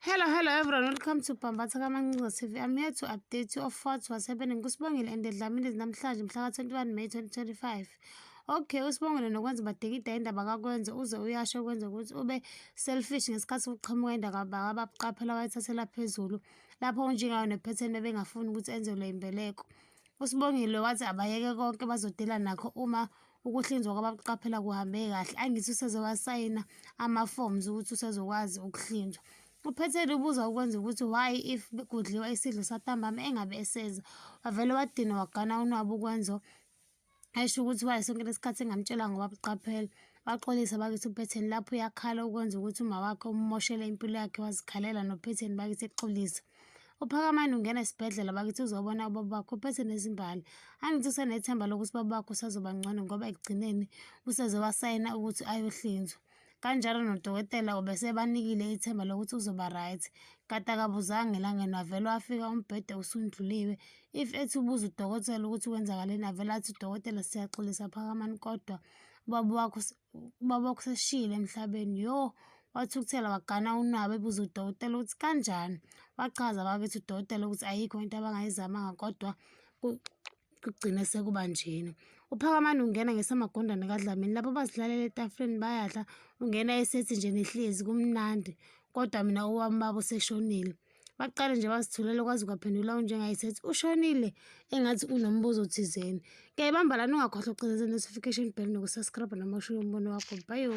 Hello everyone, welcome to Bambatha Kamancinza TV. I'm here to update you of what's happening kuSibongile and Dlamini namhlanje mhla ka-21 May 2025. Okay, uSibongile nokwenza badikida indaba kakwenze uze uyasho kwenza ukuthi ube selfish ngesikhathi uqhamuka indaba ababuqaphela wayithathela phezulu lapho unjengayo nephetheni ebengafuni ukuthi enzelwe imbeleko. uSibongile wathi abayeke konke bazodela nakho uma ukuhlinzwa kwababuqaphela kuhambe kahle. Angithi usezowasayina ama-forms ukuthi usezokwazi ukuhlinzwa. Uphetheni ubuza ukwenza ukuthi why if kudliwa isidlo santambama engabe eseza. Wavele wadina wagana unwabo ukwenza esho ukuthi why sonke lesikhathi engamtshela ngobabuqaphela. Waxolisa bakithi uphetheni lapho uyakhala ukwenza ukuthi uma wakhe ummoshele impilo yakhe wazikhalela nophetheni bakithi exolisa. uPhakamani ungena esibhedlela bakithi uzobona ubaba bakho uphetheni ezimbali. Angithi usenethemba lokuthi ubaba bakho usazoba ngcono ngoba ekugcineni useze wasayina ukuthi ayohlinzwa. Kanjalo nodokotela ubesebanikile ithemba lokuthi uzoba right. Kade akabuzanga elangeni wavele wafika umbhede usundluliwe. If ethi ubuza udokotela ukuthi kwenzakaleni avele athi udokotela siyaxolisa Phakamani kodwa ubaba wakho seshiyile emhlabeni. Wathukuthela wagana unwabu ebuza udokotela ukuthi kanjani. Wachaza bakithi udokotela ukuthi ayikho into abangayizamanga kodwa kugcine sekuba njena. uPhakamani ungena ngesamagondane kaDlamini lapho bazidlalela etafuleni bayadla. Ungena esethi nje nihlezi kumnandi kodwa mina owami baba useshonile. Baqale nje bazithulela kwazi kwaphendula unjengayisethi ushonile engathi unombuzo thizeni. Kebamba lana ungakhohlwa ukucindezela notification bell nokusubscribe namasho yombono wakho. Bye.